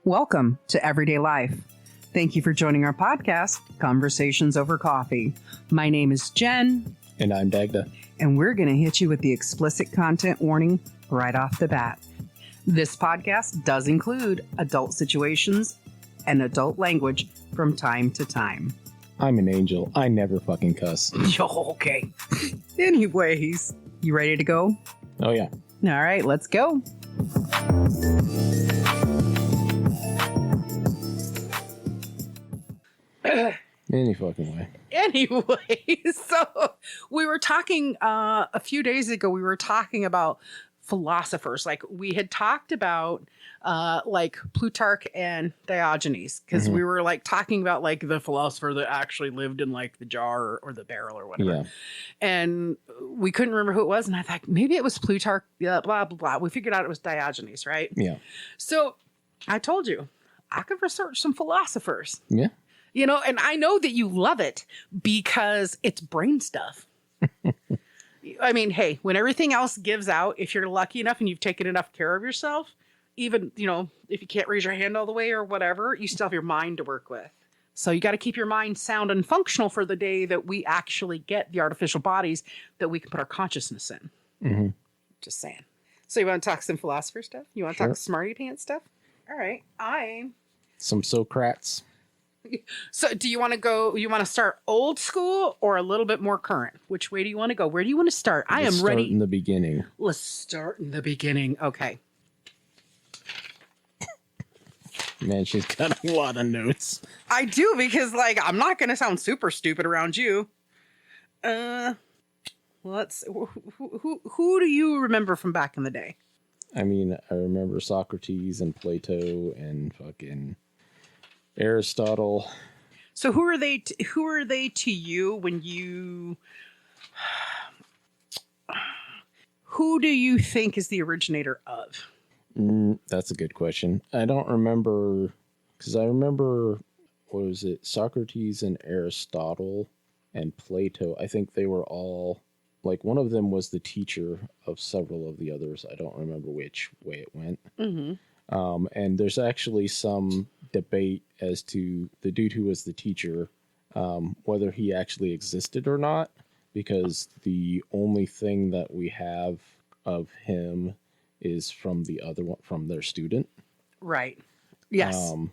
Welcome to Everyday Life. Thank you for joining our podcast, Conversations Over Coffee. My name is Jen. And I'm Dagda. And we're going to hit you with the explicit content warning right off the bat. This podcast does include adult situations and adult language from time to time. I'm an angel. I never fucking cuss. Okay. Anyways, you ready to go? Oh, yeah. All right, let's go. Any fucking way. Anyway, so we were talking a few days ago, we were talking about philosophers. Like we had talked about like Plutarch and Diogenes, because we were like talking about like the philosopher that actually lived in like the jar or the barrel or whatever. Yeah. And we couldn't remember who it was. And I thought maybe it was Plutarch, blah, blah, blah. We figured out it was Diogenes, right? Yeah. So I told you, I could research some philosophers. Yeah. You know, and I know that you love it because it's brain stuff. I mean, hey, when everything else gives out, if you're lucky enough and you've taken enough care of yourself, even, you know, if you can't raise your hand all the way or whatever, you still have your mind to work with. So you got to keep your mind sound and functional for the day that we actually get the artificial bodies that we can put our consciousness in. Mm-hmm. Just saying. So you want to talk some philosopher stuff? You want to talk smarty pants stuff? All right. Some Socrates. So do you want to go, you want to start old school or a little bit more current? Which way do you want to go? Where do you want to start? I am ready. Start in the beginning. Let's start in the beginning. Okay. Man, she's got a lot of notes. I do, because like, I'm not going to sound super stupid around you. Who do you remember from back in the day? I mean, I remember Socrates and Plato and fucking Aristotle. So who are they to you when you, who do you think is the originator of? That's a good question. I don't remember, because I remember, what was it? Socrates and Aristotle and Plato. I think they were all, like, one of them was the teacher of several of the others. I don't remember which way it went. Mm-hmm. And there's actually some debate as to the dude who was the teacher, whether he actually existed or not, because the only thing that we have of him is from the other one, from their student. Right. Yes. So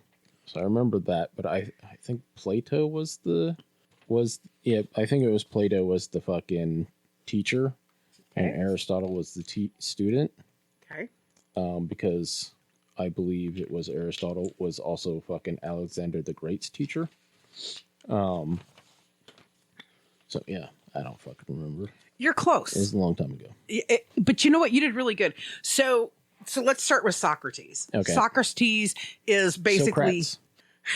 I remember that, but I think Plato I think it was Plato was the fucking teacher, and Aristotle was the student. Okay. Because I believe it was Aristotle was also fucking Alexander the Great's teacher. So yeah, I don't fucking remember. You're close. It was a long time ago. But you know what? You did really good. So let's start with Socrates. Okay. Socrates is basically... Socrates.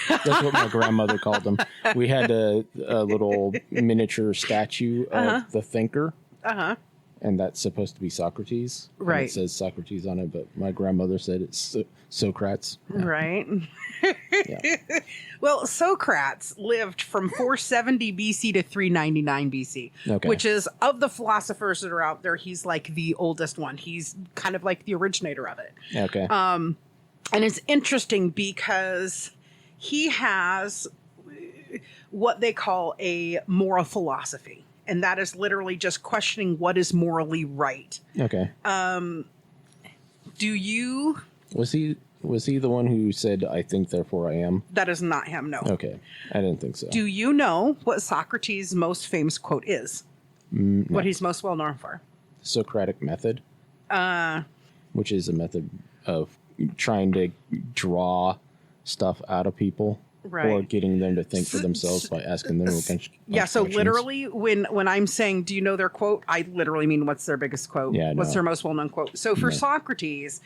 That's what my grandmother called him. We had a little miniature statue of the thinker. Uh-huh. And that's supposed to be Socrates. Right. It says Socrates on it, but my grandmother said it's Socrates. Yeah. Right. Yeah. Well, Socrates lived from 470 BC to 399 BC, which is, of the philosophers that are out there, he's like the oldest one. He's kind of like the originator of it. Okay. And it's interesting because he has what they call a moral philosophy. And that is literally just questioning what is morally right. Okay. Do you... Was he the one who said, "I think, therefore I am"? That is not him, no. Okay. I didn't think so. Do you know what Socrates' most famous quote is? No. What he's most well known for? Socratic method. Which is a method of trying to draw stuff out of people. Right. Or getting them to think for themselves by asking them questions. Yeah, so literally when I'm saying, do you know their quote? I literally mean, what's their biggest quote? Yeah, what's their most well-known quote? So for Socrates,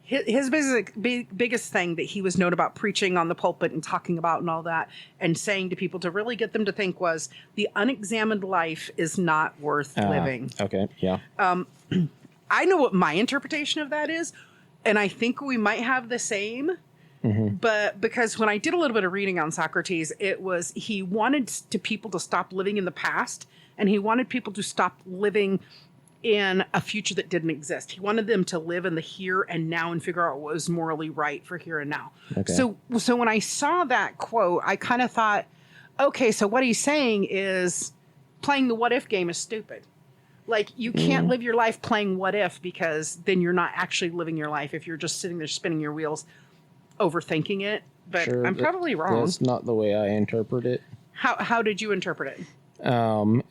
his biggest thing that he was known about preaching on the pulpit and talking about and all that and saying to people to really get them to think was, the unexamined life is not worth living. Okay, yeah. I know what my interpretation of that is, and I think we might have the same. Mm-hmm. But because when I did a little bit of reading on Socrates, it was he wanted people to stop living in the past, and he wanted people to stop living in a future that didn't exist. He wanted them to live in the here and now and figure out what was morally right for here and now. Okay. So when I saw that quote, I kind of thought, okay, so what he's saying is playing the what if game is stupid. Like, you can't live your life playing what if, because then you're not actually living your life if you're just sitting there spinning your wheels, overthinking it. But sure, I'm probably wrong. That's not the way I interpret it. How did you interpret it?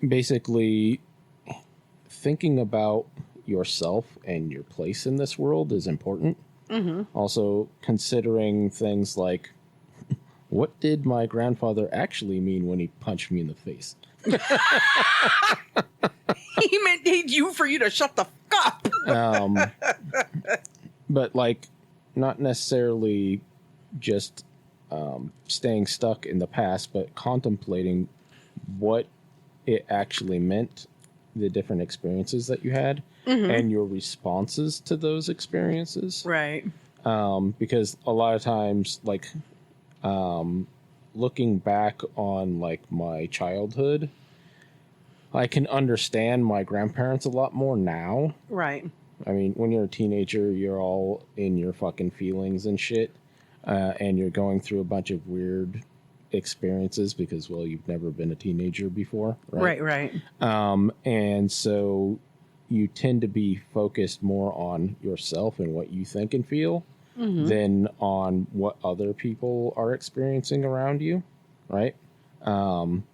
Basically, thinking about yourself and your place in this world is important. Mm-hmm. Also, considering things like, what did my grandfather actually mean when he punched me in the face? He meant for you to shut the fuck up. But like, not necessarily just staying stuck in the past, but contemplating what it actually meant, the different experiences that you had, and your responses to those experiences. Right. Because a lot of times, like, looking back on like my childhood, I can understand my grandparents a lot more now. Right. I mean, when you're a teenager, you're all in your fucking feelings and shit, and you're going through a bunch of weird experiences because, well, you've never been a teenager before, right? Right. And so you tend to be focused more on yourself and what you think and feel than on what other people are experiencing around you, right? And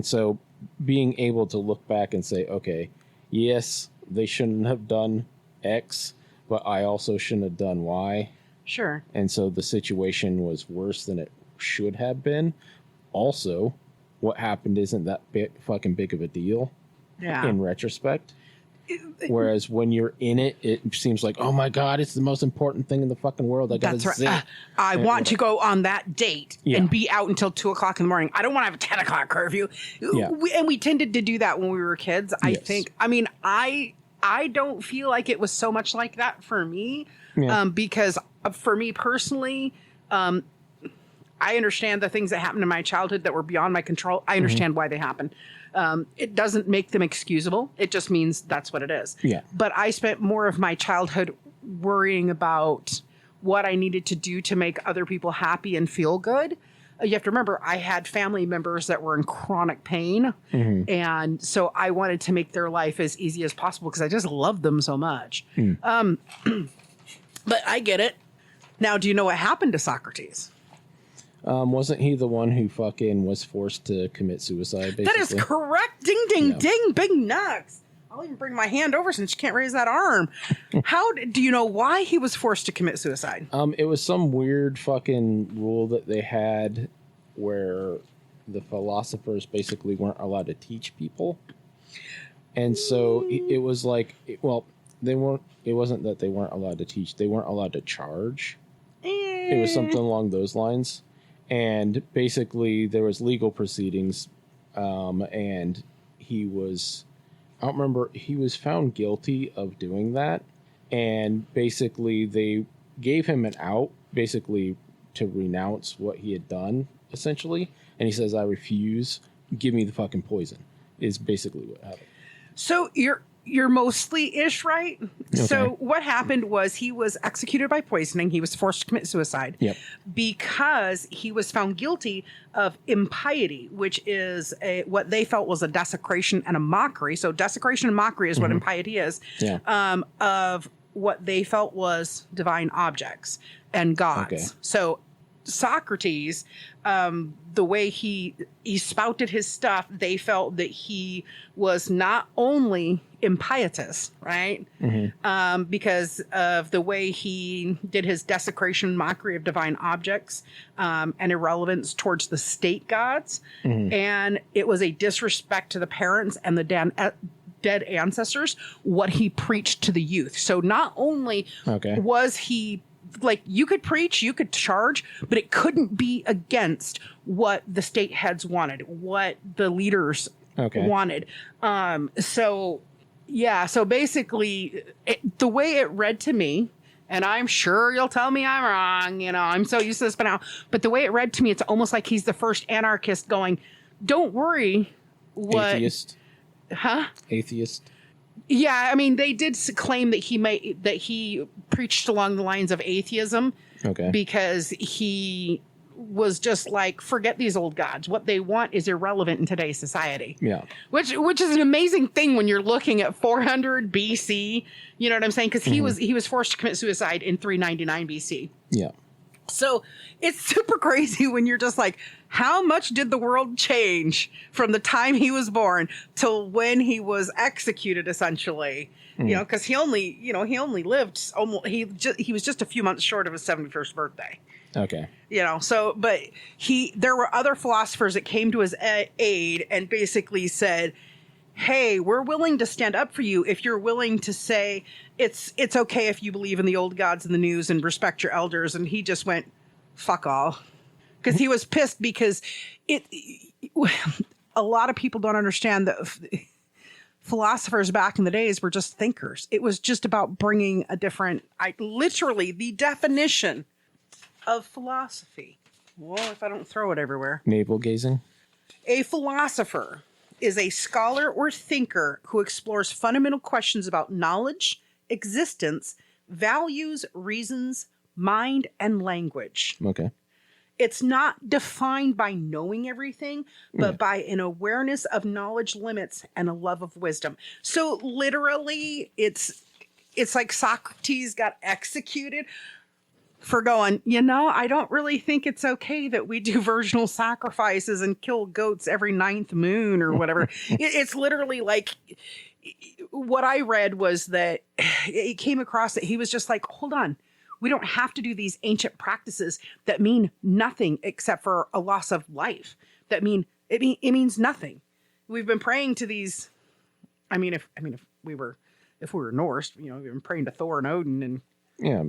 so being able to look back and say, okay, yes, they shouldn't have done X, but I also shouldn't have done Y. Sure. And so the situation was worse than it should have been. Also, what happened isn't that fucking big of a deal in retrospect. Whereas when you're in it, it seems like, oh my God, it's the most important thing in the fucking world. I gotta That's right. I want to go on that date and be out until 2:00 in the morning. I don't want to have a 10 o'clock curfew. Yeah. We tended to do that when we were kids. I think. I mean, I don't feel like it was so much like that for me, because for me personally, I understand the things that happened in my childhood that were beyond my control. I understand why they happened. It doesn't make them excusable. It just means that's what it is. Yeah. But I spent more of my childhood worrying about what I needed to do to make other people happy and feel good. You have to remember, I had family members that were in chronic pain. And so I wanted to make their life as easy as possible because I just loved them so much. But I get it. Now, do you know what happened to Socrates? Wasn't he the one who fucking was forced to commit suicide, basically? That is correct. Ding, ding, ding. Big nuts. I'll even bring my hand over since you can't raise that arm. Do you know why he was forced to commit suicide? It was some weird fucking rule that they had where the philosophers basically weren't allowed to teach people. And so it was like, well, it wasn't that they weren't allowed to teach. They weren't allowed to charge. It was something along those lines. And basically there was legal proceedings, and he was found guilty of doing that. And basically they gave him an out, basically to renounce what he had done, essentially. And he says, I refuse. Give me the fucking poison, is basically what happened. So you're mostly ish right. Okay. So what happened was he was executed by poisoning. He was forced to commit suicide because he was found guilty of impiety, which is what they felt was a desecration and a mockery. So desecration and mockery is what impiety is, of what they felt was divine objects and gods. Okay. So Socrates, the way he spouted his stuff, they felt that he was not only impietous, right? Because of the way he did his desecration, mockery of divine objects, and irrelevance towards the state gods. And it was a disrespect to the parents and the dead ancestors, what he preached to the youth. So not only was he, like, you could preach, you could charge, but it couldn't be against what the state heads wanted, what the leaders wanted. So basically the way it read to me, and I'm sure you'll tell me I'm wrong, I'm so used to this by now, but the way it read to me, it's almost like he's the first anarchist going, don't worry. Atheist. Huh? Atheist. Yeah, I mean, they did claim that he preached along the lines of atheism. Okay. Because he was just like, forget these old gods. What they want is irrelevant in today's society. Yeah. Which is an amazing thing when you're looking at 400 BC. You know what I'm saying? Because he was forced to commit suicide in 399 BC. Yeah. So it's super crazy when you're just like, how much did the world change from the time he was born till when he was executed, essentially? You know, because he only lived almost, he was just a few months short of his 71st birthday. Okay. You know, so, but there were other philosophers that came to his aid and basically said, hey, we're willing to stand up for you if you're willing to say it's okay if you believe in the old gods and the news and respect your elders. And he just went, fuck all. Because he was pissed because a lot of people don't understand that philosophers back in the days were just thinkers. It was just about bringing a different, literally the definition of philosophy. Well, if I don't throw it everywhere. Navel gazing. A philosopher is a scholar or thinker who explores fundamental questions about knowledge, existence, values, reasons, mind, and language. Okay. It's not defined by knowing everything, but by an awareness of knowledge limits and a love of wisdom. So literally, it's like Socrates got executed for going, I don't really think it's okay that we do virginal sacrifices and kill goats every 9th moon or whatever. It's literally like, what I read was that it came across that he was just like, hold on. We don't have to do these ancient practices that mean nothing except for a loss of life. That mean it means nothing. We've been praying to these. If we were Norse, we've been praying to Thor and Odin, and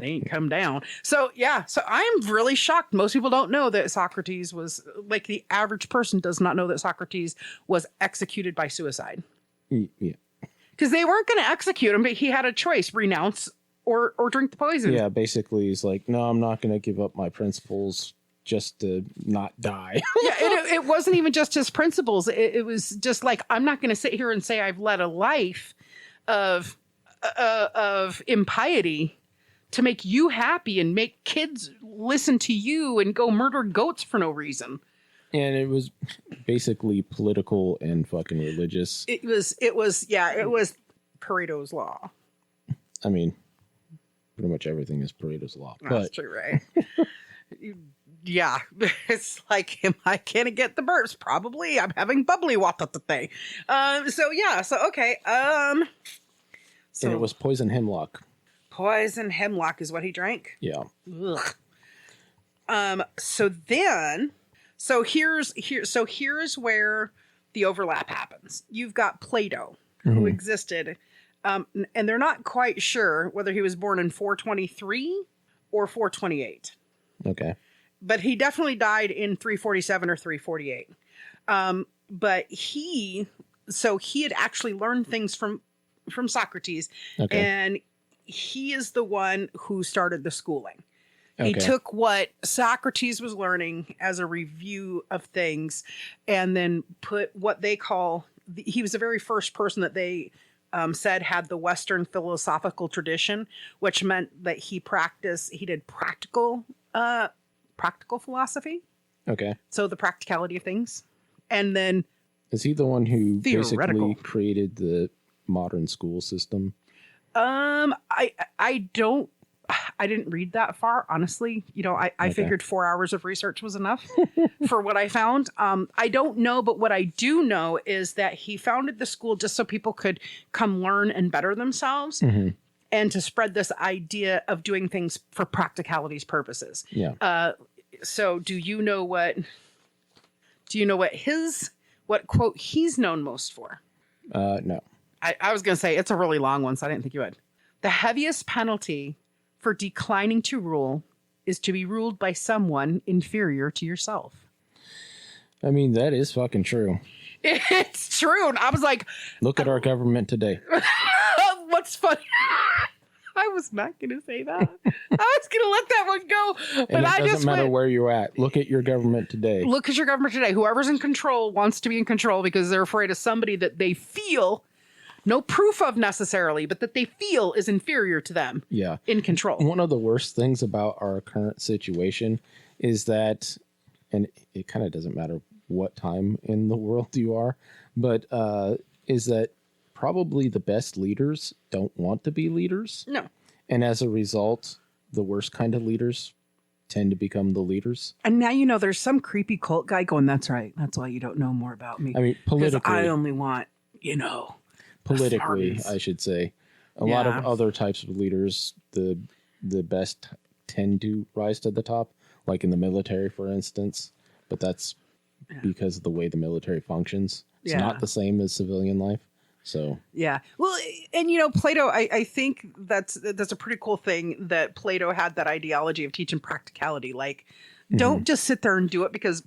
they ain't come down. So so I'm really shocked. Most people don't know that Socrates was, like, the average person does not know that Socrates was executed by suicide. Yeah, because they weren't going to execute him, but he had a choice: renounce or drink the poison. Yeah, basically he's like, no, I'm not going to give up my principles just to not die. It wasn't even just his principles. It was just like, I'm not going to sit here and say I've led a life of impiety to make you happy and make kids listen to you and go murder goats for no reason. And it was basically political and fucking religious. It was Pareto's law. I mean, pretty much everything is Pareto's law. That's true, right? Yeah. It's like, am I gonna get the burps? Probably. I'm having bubbly water today. Okay. And it was poison hemlock. Poison hemlock is what he drank? Yeah. Ugh. So here's where the overlap happens. You've got Plato, who existed, and they're not quite sure whether he was born in 423 or 428. Okay. But he definitely died in 347 or 348. But he had actually learned things from Socrates, and he is the one who started the schooling. Okay. He took what Socrates was learning as a review of things and then put what they call, he was the very first person that they said had the Western philosophical tradition, which meant that he did practical philosophy. Okay. So the practicality of things. And then, is he the one who basically created the modern school system? I didn't read that far, honestly. I figured 4 hours of research was enough for what I found. I don't know, but what I do know is that he founded the school just so people could come learn and better themselves, and to spread this idea of doing things for practicality's purposes. Yeah. So do you know what quote he's known most for? No. I was going to say, it's a really long one, so I didn't think you would. The heaviest penalty for declining to rule is to be ruled by someone inferior to yourself. I mean, that is fucking true. It's true. And I was like, look at our government today. What's funny? I was not going to say that. I was going to let that one go. But it doesn't matter where you're at. Look at your government today. Look at your government today. Whoever's in control wants to be in control because they're afraid of somebody that they feel no proof of necessarily, but that they feel is inferior to them. Yeah. In control. One of the worst things about our current situation is that, and it kind of doesn't matter what time in the world you are, but is that probably the best leaders don't want to be leaders. No. And as a result, the worst kind of leaders tend to become the leaders. And now there's some creepy cult guy going, that's right. That's why you don't know more about me. I mean, politically. I only want, politically, I should say. A lot of other types of leaders, the best tend to rise to the top, like in the military, for instance. But that's because of the way the military functions. It's not the same as civilian life. So yeah, well, and Plato, I think that's a pretty cool thing that Plato had, that ideology of teaching practicality. Like, don't just sit there and do it because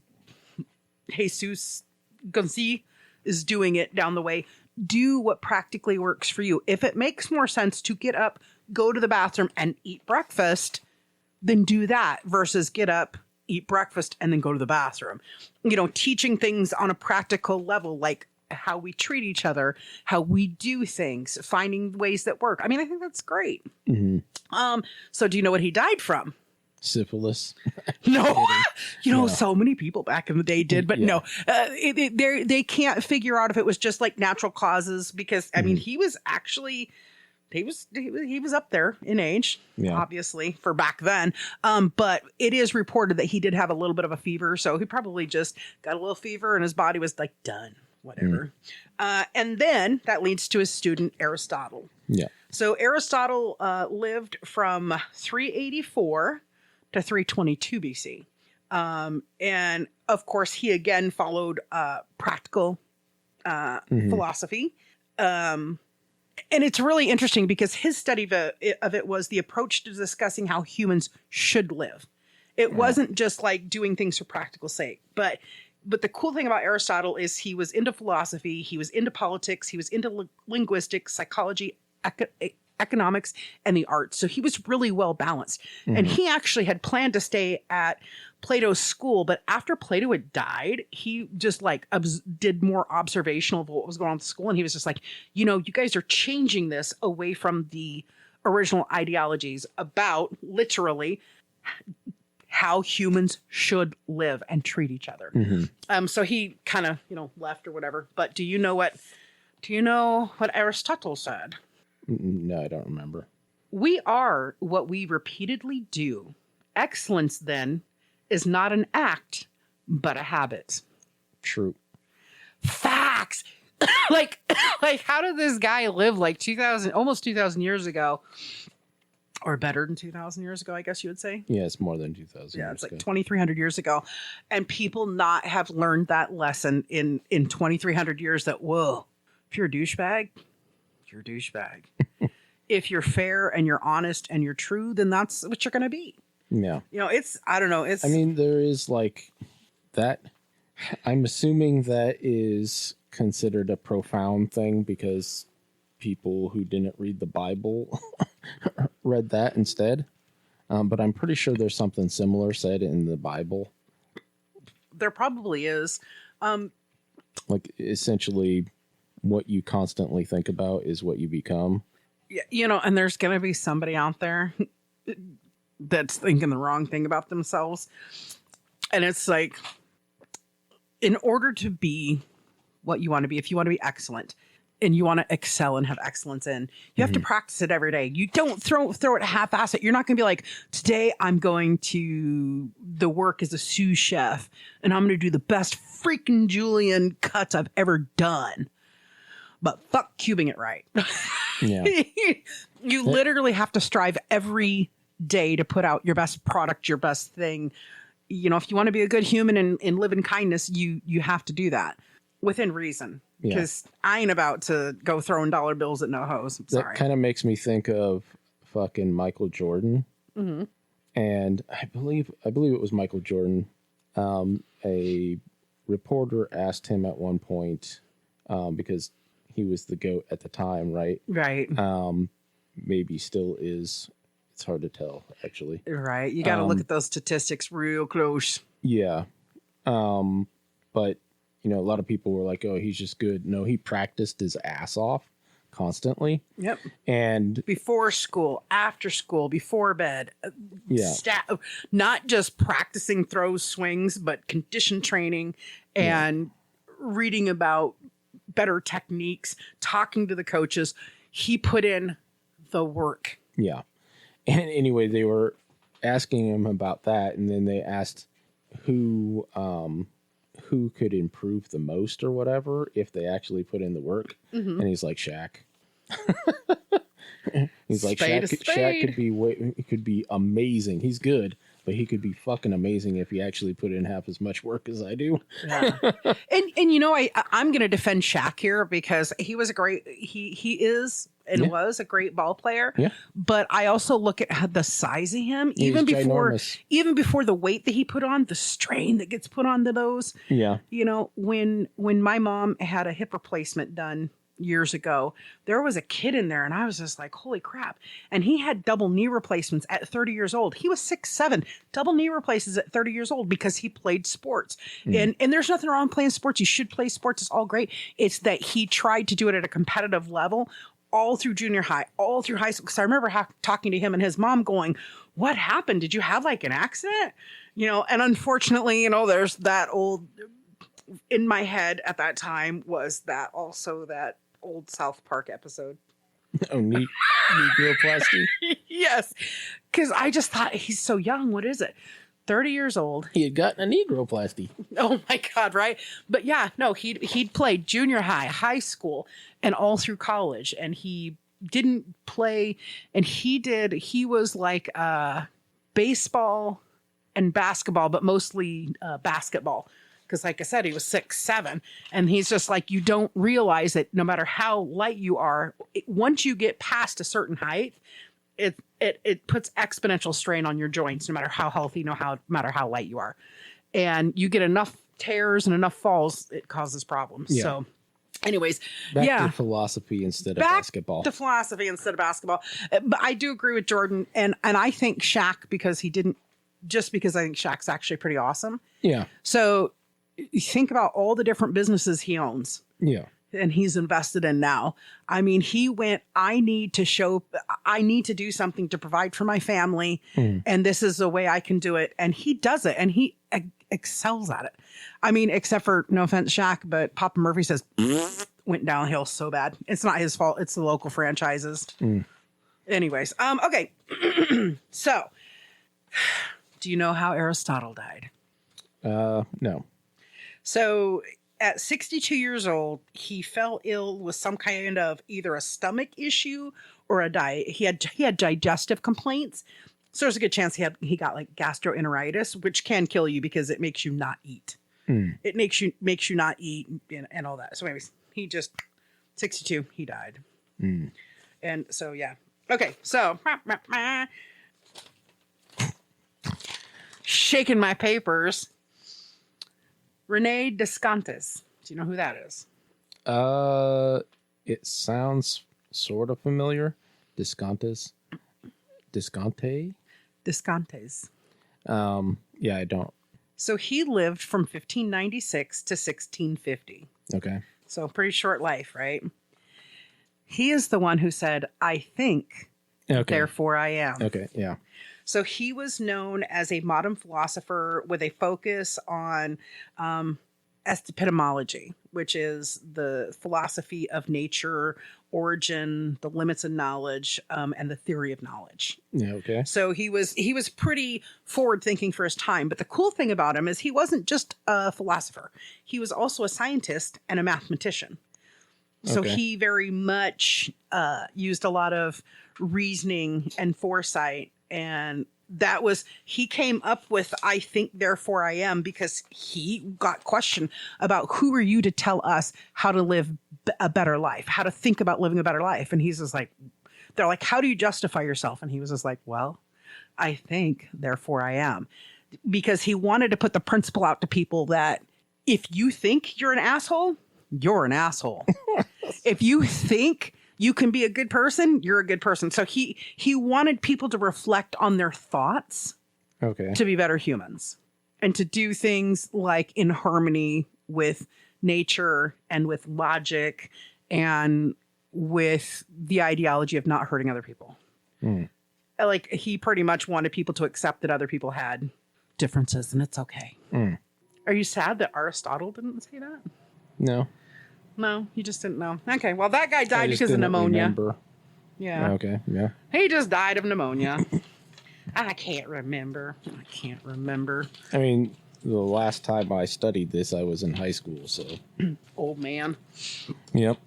Jesus Gonzi is doing it down the way. Do what practically works for you. If it makes more sense to get up, go to the bathroom, and eat breakfast, then do that versus get up, eat breakfast, and then go to the bathroom. Teaching things on a practical level, like how we treat each other, how we do things, finding ways that work. I mean, I think that's great. So do you know what he died from? Syphilis. No. So many people back in the day did, but no, they can't figure out if it was just like natural causes, because I mean, he was actually, he was up there in age, obviously, for back then. But it is reported that he did have a little bit of a fever. So he probably just got a little fever and his body was like, done. Whatever. And then that leads to his student, Aristotle. Yeah. So Aristotle lived from 384 to 322 BC. And of course, he again followed practical philosophy. And it's really interesting because his study of it was the approach to discussing how humans should live. It wasn't just like doing things for practical sake, but the cool thing about Aristotle is he was into philosophy, he was into politics, he was into linguistics, psychology, economics, and the arts. So he was really well balanced. And he actually had planned to stay at Plato's school, but after Plato had died, he just like did more observational of what was going on at the school. And he was just like, you guys are changing this away from the original ideologies about literally how humans should live and treat each other. So he kind of, left or whatever. But do you know what Aristotle said? No, I don't remember. We are what we repeatedly do. Excellence, then, is not an act, but a habit. True. Facts. like how did this guy live like almost 2,000 years ago? Or better than 2,000 years ago, I guess you would say. Yeah, it's more than 2,000 years ago. Yeah, it's like 2,300 years ago. And people not have learned that lesson in 2,300 years that, whoa, if you're a douchebag, you're a douchebag. If you're fair and you're honest and you're true, then that's what you're going to be. Yeah. I don't know. I mean, there is like that. I'm assuming that is considered a profound thing because people who didn't read the Bible read that instead. But I'm pretty sure there's something similar said in the Bible. There probably is. Like essentially what you constantly think about is what you become. Yeah, and there's going to be somebody out there that's thinking the wrong thing about themselves. And it's like, in order to be what you want to be, if you want to be excellent, and you want to excel and have excellence in, you have to practice it every day. You don't throw it half-assed. You're not going to be like, today I'm going to the work as a sous chef and I'm going to do the best freaking julienne cuts I've ever done. But fuck cubing it right. Yeah. You literally have to strive every day to put out your best product, your best thing. If you want to be a good human and live in kindness, you have to do that within reason. Because I ain't about to go throwing dollar bills at no hoes. I'm sorry. That kind of makes me think of fucking Michael Jordan. And I believe it was Michael Jordan. A reporter asked him at one point, because he was the GOAT at the time, right? Right. Maybe still is. It's hard to tell, actually. Right. You got to look at those statistics real close. Yeah. But a lot of people were like, oh, he's just good. No, he practiced his ass off constantly. Yep. And before school, after school, before bed. Yeah. Not just practicing throws, swings, but condition training and reading about better techniques, talking to the coaches. He put in the work. Yeah. And anyway, they were asking him about that, and then they asked who could improve the most or whatever if they actually put in the work. And he's like, Shaq. He's like, Shaq could be amazing. He's good, but he could be fucking amazing if he actually put in half as much work as I do. Yeah. And you know, I'm going to defend Shaq here because he was he is and was a great ball player. Yeah. But I also look at the size of him, even before the weight that he put on, the strain that gets put onto those. Yeah. You know, when my mom had a hip replacement done years ago, there was a kid in there and I was just like, holy crap. And he had double knee replacements at 30 years old. He was 6'7", double knee replaces at 30 years old because he played sports. And there's nothing wrong playing sports. You should play sports. It's all great. It's that he tried to do it at a competitive level all through junior high, all through high school. Because I remember talking to him and his mom going, what happened? Did you have like an accident? You know, and unfortunately, you know, there's that old, in my head at that time was that also that old South Park episode. Oh, negroplasty? Yes. Because I just thought, he's so young. What is it? 30 years old. He had gotten a negroplasty. Oh my God, right? But yeah, no, he'd played junior high school, and all through college. And he didn't play, and he was like baseball and basketball, but mostly basketball. Because like I said, he was 6'7", and he's just like, you don't realize that no matter how light you are, once you get past a certain height, it puts exponential strain on your joints, no matter how healthy, no matter how light you are. And you get enough tears and enough falls, it causes problems. Yeah. So anyways, back to philosophy instead of basketball. To philosophy instead of basketball. But I do agree with Jordan, and I think Shaq, because I think Shaq's actually pretty awesome. Yeah. So you think about all the different businesses he owns. Yeah. And he's invested in now. I mean, he went, I need to do something to provide for my family. And this is the way I can do it. And he does it. And he excels at it. I mean, except for, no offense, Shaq, but Papa Murphy says went downhill so bad. It's not his fault. It's the local franchises. Anyways. Okay. So do you know how Aristotle died? No. So at 62 years old, he fell ill with some kind of either a stomach issue or he had digestive complaints. So there's a good chance he got like gastroenteritis, which can kill you because it makes you not eat. It makes you not eat and all that. So anyways, he just 62, he died. And so yeah. Okay, so shaking my papers. Rene Descartes. Do you know who that is? It sounds sort of familiar. Descartes. Descartes? Descartes. Yeah, I don't. So he lived from 1596 to 1650. Okay. So pretty short life, right? He is the one who said, I think, therefore I am. Okay, yeah. So he was known as a modern philosopher with a focus on epistemology, which is the philosophy of nature, origin, the limits of knowledge, and the theory of knowledge. Yeah, okay. So he was pretty forward thinking for his time. But the cool thing about him is he wasn't just a philosopher. He was also a scientist and a mathematician. So he very much used a lot of reasoning and foresight. And he came up with, I think, therefore I am, because he got questioned about who are you to tell us how to live a better life, how to think about living a better life. And he's just like, they're like, how do you justify yourself? And he was just like, well, I think, therefore I am. Because he wanted to put the principle out to people that if you think you're an asshole, you're an asshole. If you think you can be a good person, you're a good person. So he wanted people to reflect on their thoughts to be better humans and to do things like in harmony with nature and with logic and with the ideology of not hurting other people. Like, he pretty much wanted people to accept that other people had differences, and it's okay. Are you sad that Aristotle didn't say that? No. No, you just didn't know. Okay, well, that guy died because of pneumonia. Remember. Yeah. Okay, yeah. He just died of pneumonia. I can't remember. I mean, the last time I studied this, I was in high school, so. Old man. Yep.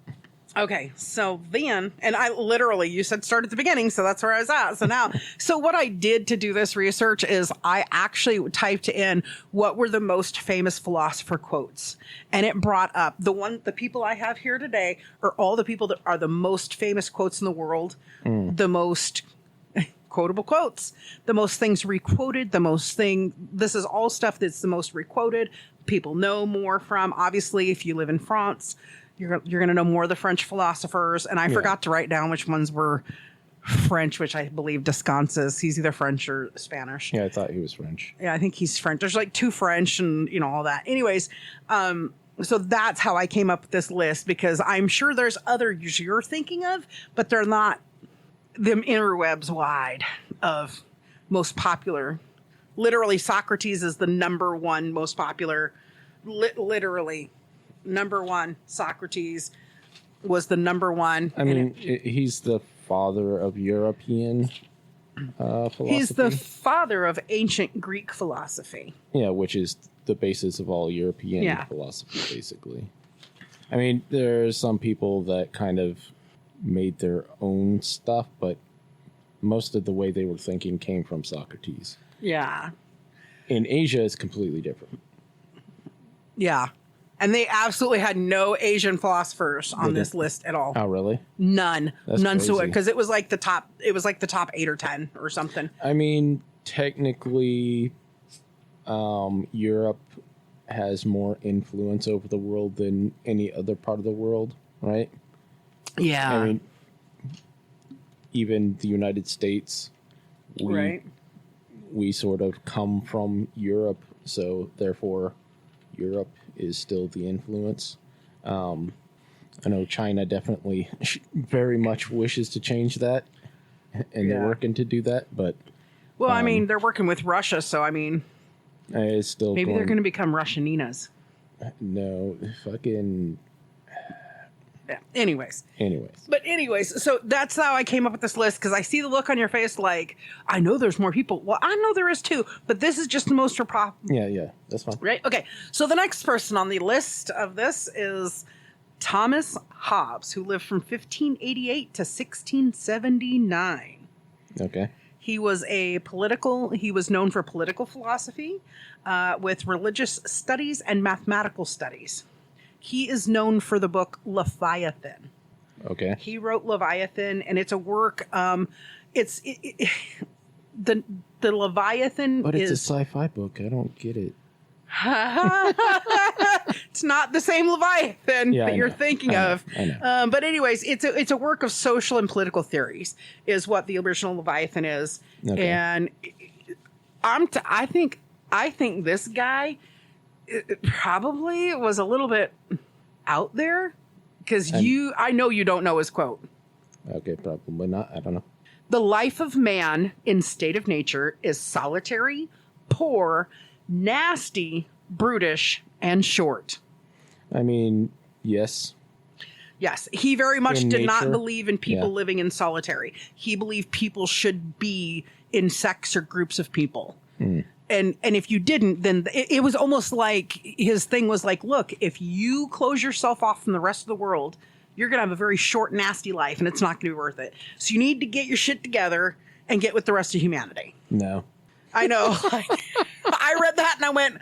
Okay, so then, and I literally, you said start at the beginning, so that's where I was at. So now, so what I did to do this research is I actually typed in what were the most famous philosopher quotes. And it brought up the people I have here today are all the people that are the most famous quotes in the world, the most quotable quotes, the most things requoted, this is all stuff that's the most requoted, people know more from. Obviously, if you live in France, you're going to know more of the French philosophers. And I forgot to write down which ones were French, which I believe Descartes is. He's either French or Spanish. Yeah, I thought he was French. Yeah, I think he's French. There's like 2 French and, all that. Anyways, so that's how I came up with this list, because I'm sure there's others you're thinking of, but they're not them interwebs wide of most popular. Literally, Socrates is the number one most popular. Literally. Number one, Socrates was the number one. I mean, he's the father of European philosophy. He's the father of ancient Greek philosophy. Yeah, which is the basis of all European philosophy, basically. I mean, there's some people that kind of made their own stuff, but most of the way they were thinking came from Socrates. Yeah. In Asia, it's completely different. Yeah. And they absolutely had no Asian philosophers on this list at all. Oh, really? None. That's None. crazy. So because it was like the top 8 or 10 or something. I mean, technically, Europe has more influence over the world than any other part of the world, right? Yeah. I mean, even the United States, we sort of come from Europe, so therefore Europe is still the influence. I know China definitely very much wishes to change that, and they're working to do that, but... Well, I mean, they're working with Russia, so I mean... It's still maybe they're going to become Russianinas. No, fucking... Yeah. Anyways. But so that's how I came up with this list, because I see the look on your face like, I know there's more people. Well, I know there is too, but this is just the most Yeah, that's fine. Right? Okay. So the next person on the list of this is Thomas Hobbes, who lived from 1588 to 1679. Okay. He was known for political philosophy, with religious studies and mathematical studies. He is known for the book Leviathan. Okay. He wrote Leviathan, and it's a work. The Leviathan, but it's a sci-fi book. I don't get it. It's not the same Leviathan that you're thinking of. I know. But anyways, it's a work of social and political theories, is what the original Leviathan is. Okay. And I think this guy probably was a little bit out there, because I know you don't know his quote. Okay, probably not. I don't know. The life of man in state of nature is solitary, poor, nasty, brutish, and short. I mean, yes. Yes, he very much did not believe in people living in solitary. He believed people should be in sects or groups of people. And if you didn't, then it was almost like his thing was like, look, if you close yourself off from the rest of the world, you're going to have a very short, nasty life, and it's not going to be worth it. So you need to get your shit together and get with the rest of humanity. No. I know. I read that and I went,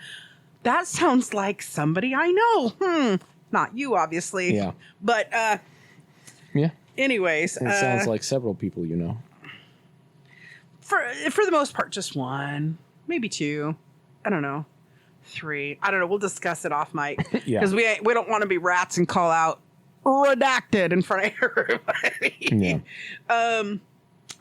that sounds like somebody I know. Not you, obviously. Yeah. But, yeah. Anyways. It sounds like several people you know. For the most part, just one. Maybe 2. I don't know. 3. I don't know. We'll discuss it off mic. Because we don't want to be rats and call out redacted in front of everybody. Yeah. And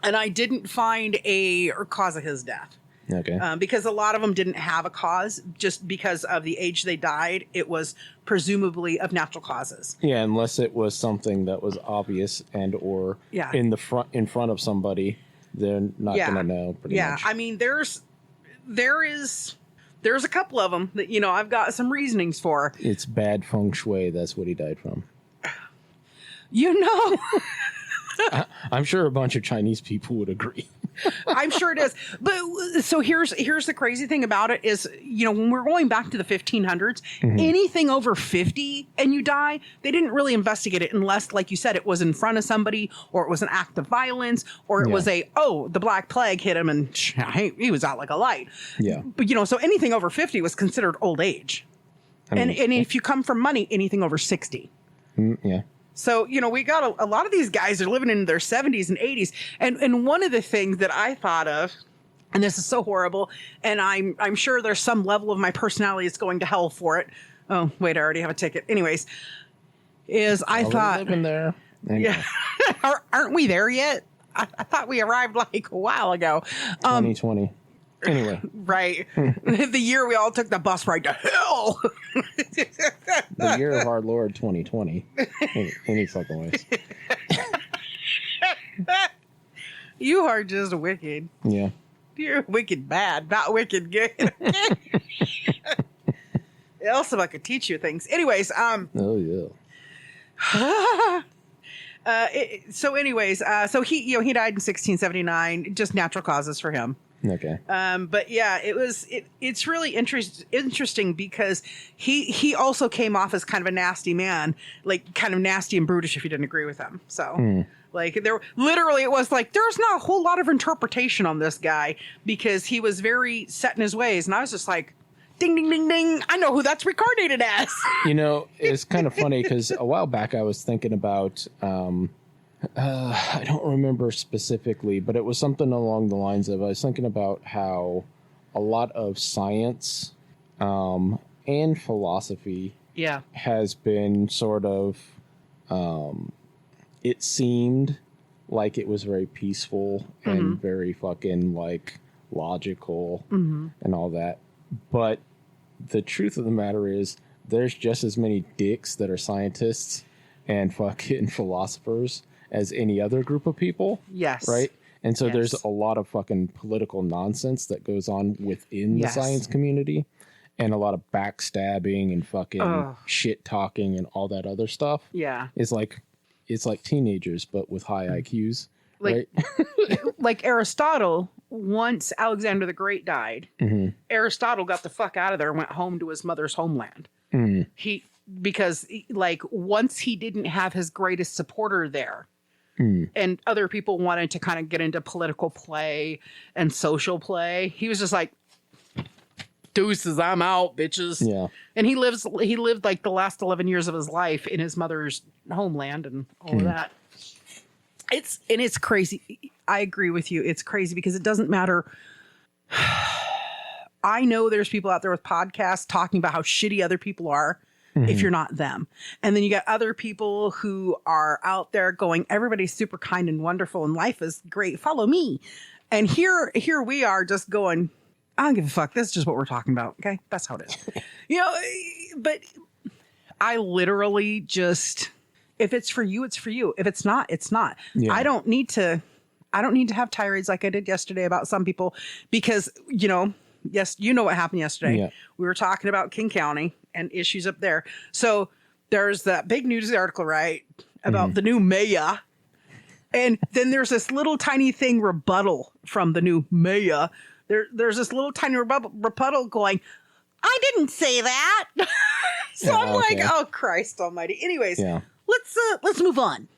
I didn't find a cause of his death. Okay. Because a lot of them didn't have a cause just because of the age they died. It was presumably of natural causes. Yeah, unless it was something that was obvious and or in front of somebody, they're not going to know pretty much. I mean, there's a couple of them that, I've got some reasonings for. It's bad feng shui. That's what he died from. I'm sure a bunch of Chinese people would agree. I'm sure it is. But so here's the crazy thing about it is, when we're going back to the 1500s, anything over 50 and you die, they didn't really investigate it unless, like you said, it was in front of somebody or it was an act of violence or it was the Black Plague hit him and he was out like a light. Yeah. But, so anything over 50 was considered old age. And if you come from money, anything over 60. Yeah. So, we got a lot of these guys are living in their 70s and 80s. And one of the things that I thought of, and this is so horrible, and I'm sure there's some level of my personality that's going to hell for it. Oh, wait, I already have a ticket. Anyways, I thought... living there. Yeah. Aren't we there yet? I thought we arrived like a while ago. 2020. Anyway. Right. The year we all took the bus ride to hell. The year of our Lord 2020. Any fucking ways. You are just wicked. Yeah. You're wicked bad, not wicked good. Else if I could teach you things. Anyways, Oh yeah. So he died in 1679, just natural causes for him. Okay. But yeah, it's really interesting because he also came off as kind of a nasty man, like kind of nasty and brutish if you didn't agree with him. So like it was like, there's not a whole lot of interpretation on this guy because he was very set in his ways. And I was just like, ding, ding, ding, ding. I know who that's reincarnated as. It's kind of funny because a while back I was thinking about, I don't remember specifically, but it was something along the lines of, I was thinking about how a lot of science and philosophy has been sort of, it seemed like it was very peaceful and very fucking like logical and all that. But the truth of the matter is there's just as many dicks that are scientists and fucking philosophers as any other group of people. Yes. Right? And so there's a lot of fucking political nonsense that goes on within the science community and a lot of backstabbing and fucking shit talking and all that other stuff. Yeah. It's like teenagers, but with high IQs. Right? Like Aristotle, once Alexander the Great died, Aristotle got the fuck out of there and went home to his mother's homeland. Because once he didn't have his greatest supporter there, and other people wanted to kind of get into political play and social play, he was just like, deuces, I'm out, bitches. Yeah. And he lived like the last 11 years of his life in his mother's homeland and all of that. It's crazy. I agree with you. It's crazy because it doesn't matter. I know there's people out there with podcasts talking about how shitty other people are. If you're not them. And then you got other people who are out there going, everybody's super kind and wonderful and life is great. Follow me. And here we are just going, I don't give a fuck. This is just what we're talking about. Okay. That's how it is. But I literally just, if it's for you, it's for you. If it's not, it's not. Yeah. I don't need to have tirades like I did yesterday about some people because, yes, you know what happened yesterday. Yeah. We were talking about King County and issues up there. So there's that big news article, right, about the new mayor. And then there's this little tiny thing rebuttal from the new mayor. There's this little tiny rebuttal going, I didn't say that. So I'm like, oh, Christ almighty. Anyways, let's move on.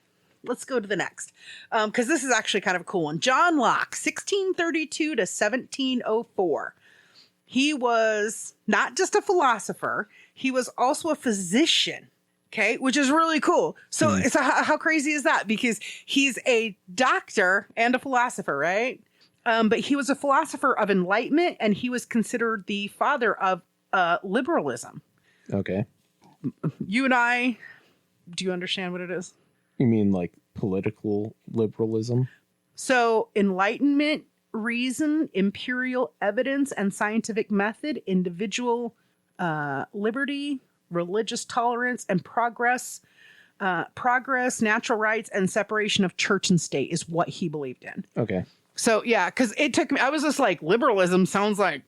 Let's go to the next. Because this is actually kind of a cool one. John Locke, 1632 to 1704. He was not just a philosopher, he was also a physician, okay, which is really cool. So, how crazy is that? Because he's a doctor and a philosopher, right? But he was a philosopher of enlightenment, and he was considered the father of liberalism. Okay. You and I, do you understand what it is? You mean like political liberalism? So, enlightenment reason, imperial evidence, and scientific method, individual liberty, religious tolerance, and progress, natural rights, and separation of church and state is what he believed in. Okay. So, yeah, because it took me, I was just like, liberalism sounds like,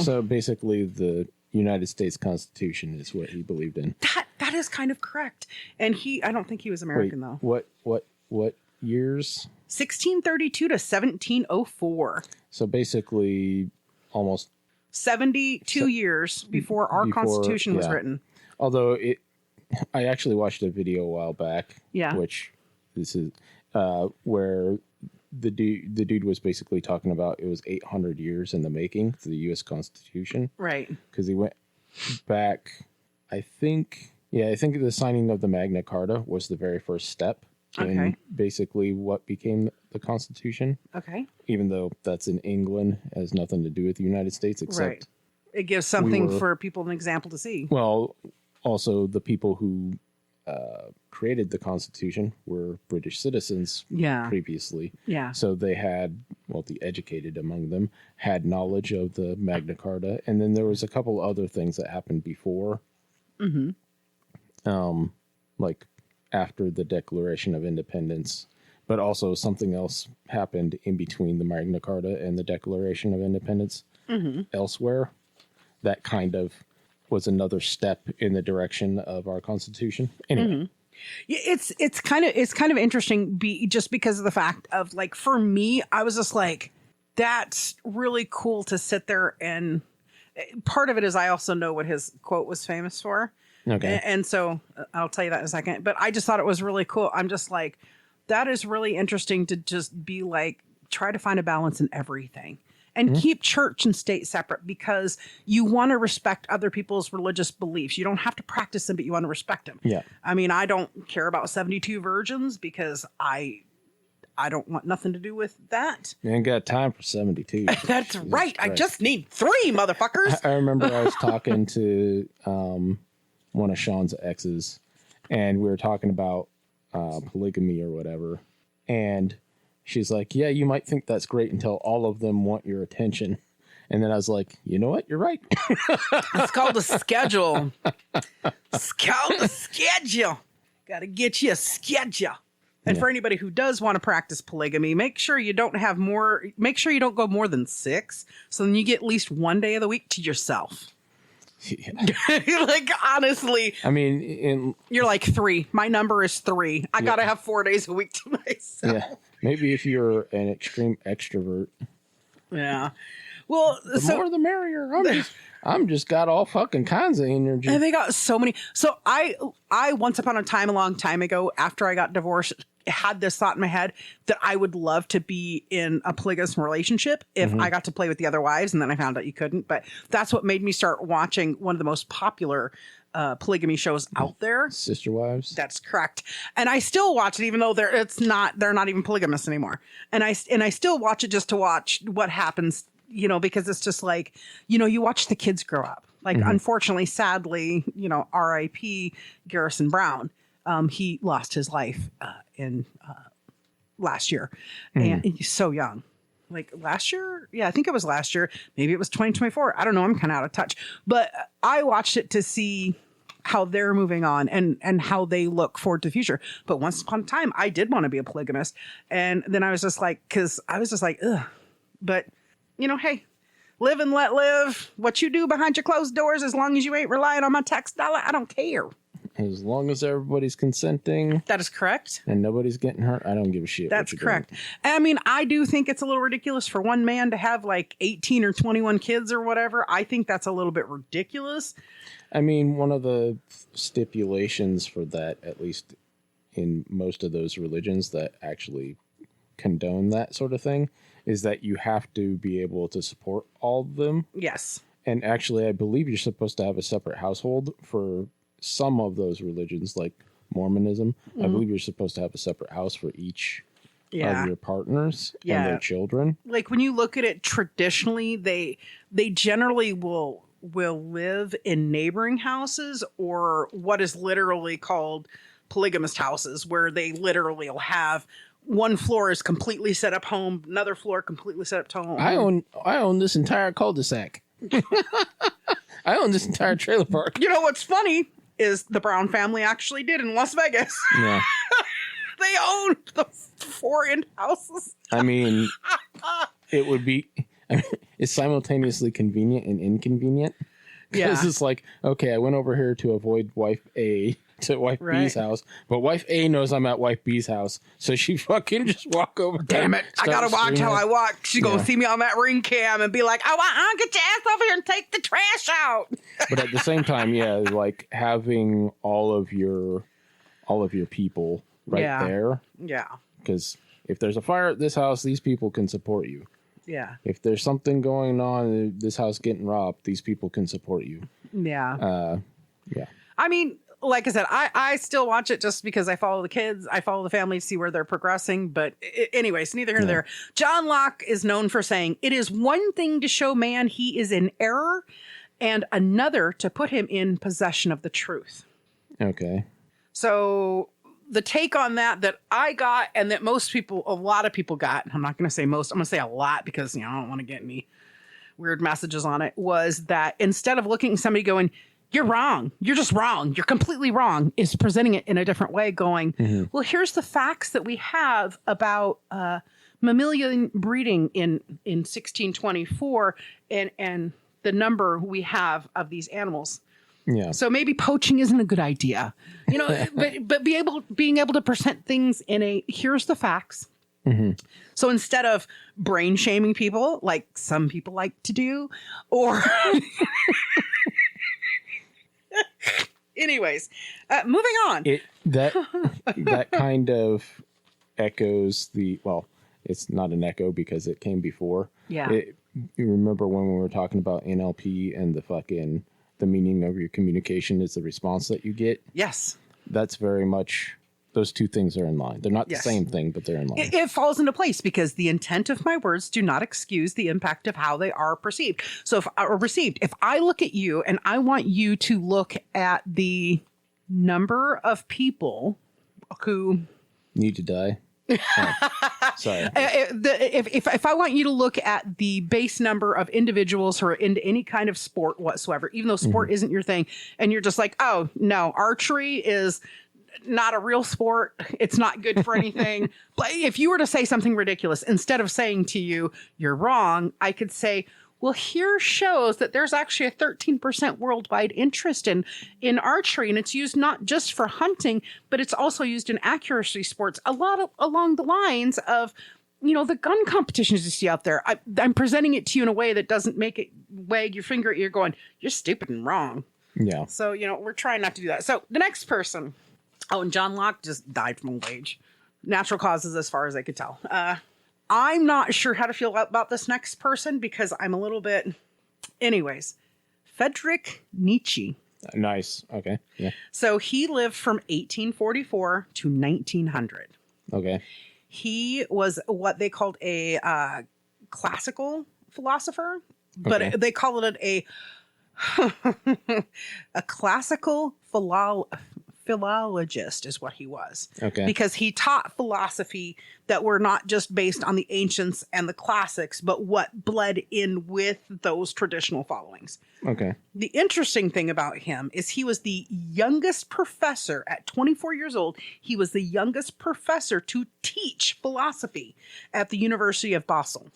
So basically the United States Constitution is what he believed in. That is kind of correct. And I don't think he was American, though. What years? 1632 to 1704. So basically almost 72 years before our Constitution was written. Although I actually watched a video a while back. Yeah. Which this is where the dude was basically talking about it was 800 years in the making for the U.S. Constitution. Right. Because he went back, I think the signing of the Magna Carta was the very first step in basically what became the Constitution. Okay. Even though that's in England, it has nothing to do with the United States, except it gives something for people, an example to see. Well, also the people who created the Constitution were British citizens previously. Yeah. So they had, the educated among them had knowledge of the Magna Carta. And then there was a couple other things that happened before. Mm-hmm. Like after the Declaration of Independence. But also something else happened in between the Magna Carta and the Declaration of Independence elsewhere. That kind of was another step in the direction of our Constitution. Anyway. It's kind of interesting just because of the fact of, like, for me, I was just like, that's really cool to sit there, and part of it is I also know what his quote was famous for. Okay. And so I'll tell you that in a second, but I just thought it was really cool. I'm just like, that is really interesting to just be like, try to find a balance in everything. And keep church and state separate, because you want to respect other people's religious beliefs. You don't have to practice them, but you want to respect them. Yeah. I mean, I don't care about 72 virgins because I don't want nothing to do with that. You ain't got time for 72. That's right. I just need 3, motherfuckers. I remember I was talking to one of Sean's exes, and we were talking about polygamy or whatever. And she's like, yeah, you might think that's great until all of them want your attention. And then I was like, you know what? You're right. It's called a schedule. It's called a schedule. Got to get you a schedule. And for anybody who does want to practice polygamy, make sure you don't go more than 6. So then you get at least one day of the week to yourself. Yeah. Like, honestly, I mean, you're like 3. My number is 3. I gotta have 4 days a week to myself. Yeah, maybe if you're an extreme extrovert. Yeah. Well, the more the merrier. I'm just got all fucking kinds of energy. And they got so many. So I once upon a time, a long time ago, after I got divorced, had this thought in my head that I would love to be in a polygamous relationship if I got to play with the other wives, and then I found out you couldn't. But that's what made me start watching one of the most popular polygamy shows out there, Sister Wives. That's correct. And I still watch it, even though they're not even polygamous anymore. And I still watch it just to watch what happens, because it's just like, you watch the kids grow up. Like, unfortunately, sadly, R.I.P. Garrison Brown. He lost his life in last year, and he's so young. Like last year? Yeah, I think it was last year. Maybe it was 2024. I don't know. I'm kind of out of touch. But I watched it to see how they're moving on and how they look forward to the future. But once upon a time, I did want to be a polygamist. And then I was just like, ugh. But, hey, live and let live. What you do behind your closed doors, as long as you ain't relying on my tax dollar, I don't care. As long as everybody's consenting. That is correct. And nobody's getting hurt, I don't give a shit. That's correct. I mean, I do think it's a little ridiculous for one man to have like 18 or 21 kids or whatever. I think that's a little bit ridiculous. I mean, one of the stipulations for that, at least in most of those religions that actually condone that sort of thing, is that you have to be able to support all of them. Yes. And actually, I believe you're supposed to have a separate household for some of those religions, like Mormonism. I believe you're supposed to have a separate house for each of your partners and their children. Like, when you look at it traditionally, they generally will live in neighboring houses, or what is literally called polygamist houses, where they literally will have one floor is completely set up home, another floor completely set up to home. I own this entire cul-de-sac. I own this entire trailer park. You know what's funny is the Brown family actually did in Las Vegas. Yeah. They owned the 4 end houses. I mean, it would be... it's simultaneously convenient and inconvenient. Because it's like, okay, I went over here to avoid wife A to wife B's house, but wife A knows I'm at wife B's house, so she fucking just walk over. Damn it! I gotta watch how I walk. She gonna see me on that ring cam and be like, "I'll get your ass over here and take the trash out." But at the same time, yeah, like having all of your people right there. Yeah. Because if there's a fire at this house, these people can support you. Yeah. If there's something going on, this house getting robbed, these people can support you. Yeah. Yeah. I mean, like I said, I still watch it just because I follow the kids. I follow the family to see where they're progressing. But anyways, neither here nor there. John Locke is known for saying, "It is one thing to show man he is in error and another to put him in possession of the truth." Okay. So the take on that I got and that a lot of people got, I'm not going to say most, I'm going to say a lot because, I don't want to get any weird messages on it, was that instead of looking at somebody going, "You're wrong. You're just wrong. You're completely wrong," is presenting it in a different way, going, well, here's the facts that we have about mammalian breeding in 1624 and the number we have of these animals. Yeah. So maybe poaching isn't a good idea, but being able to present things in a, here's the facts. Mm-hmm. So instead of brain shaming people, like some people like to do, or anyways, moving on. That kind of echoes it's not an echo because it came before. Yeah. You remember when we were talking about NLP and the meaning of your communication is the response that you get? Yes. That's very much, those two things are in line. They're not the same thing, but they're in line. It falls into place because the intent of my words do not excuse the impact of how they are perceived. So if I look at you and I want you to look at the number of people who need to die. Oh, sorry. If I want you to look at the base number of individuals who are into any kind of sport whatsoever, even though sport isn't your thing, and you're just like, "Oh no, archery is not a real sport. It's not good for anything." But if you were to say something ridiculous, instead of saying to you, "You're wrong," I could say, "Well, here shows that there's actually a 13% worldwide interest in archery, and it's used not just for hunting, but it's also used in accuracy sports, along the lines of, the gun competitions you see out there." I'm presenting it to you in a way that doesn't make it wag your finger at you going, "You're stupid and wrong." Yeah. So, we're trying not to do that. So the next person, and John Locke just died from old age. Natural causes as far as I could tell. I'm not sure how to feel about this next person because I'm a little bit... Anyways, Friedrich Nietzsche. Nice. Okay. Yeah. So he lived from 1844 to 1900. Okay. He was what they called a classical philosopher, but they called it a classical philologist is what he was. Okay. Because he taught philosophy that were not just based on the ancients and the classics, but what bled in with those traditional followings. Okay. The interesting thing about him is he was the youngest professor at 24 years old. He was the youngest professor to teach philosophy at the University of Basel.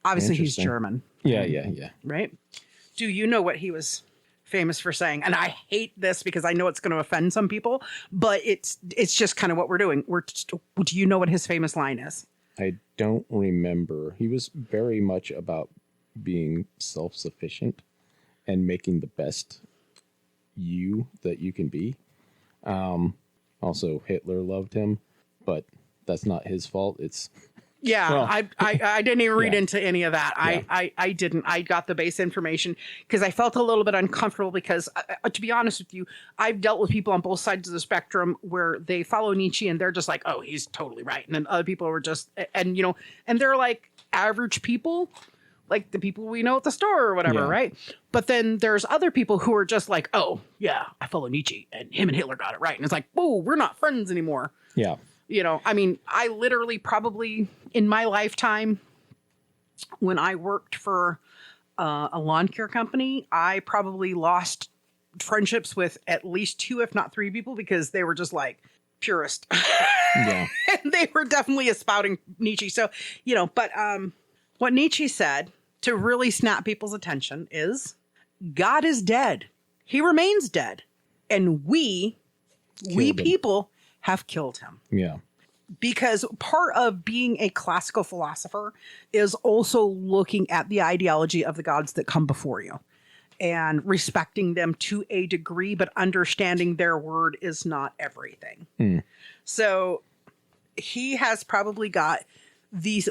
Obviously, he's German. Yeah. Right? Do you know what he was famous for saying? And I hate this because I know it's going to offend some people, but it's just kind of what we're doing. Do you know what his famous line is? I don't remember. He was very much about being self-sufficient and making the best you that you can be. Also, Hitler loved him, but that's not his fault. It's... Yeah, well, I didn't even read into any of that. Yeah. I didn't. I got the base information because I felt a little bit uncomfortable because, to be honest with you, I've dealt with people on both sides of the spectrum where they follow Nietzsche and they're just like, "Oh, he's totally right," and then other people are just, and they're like average people, like the people we know at the store or whatever, right? But then there's other people who are just like, "Oh, yeah, I follow Nietzsche and him and Hitler got it right," and it's like, "Whoa, we're not friends anymore." Yeah. I mean, I literally probably in my lifetime, when I worked for a lawn care company, I probably lost friendships with at least 2, if not 3 people, because they were just like purist. Yeah. And they were definitely espousing Nietzsche. So, but what Nietzsche said to really snap people's attention is God is dead. He remains dead. And we people have killed him. Yeah. Because part of being a classical philosopher is also looking at the ideology of the gods that come before you and respecting them to a degree, but understanding their word is not everything. So he has probably got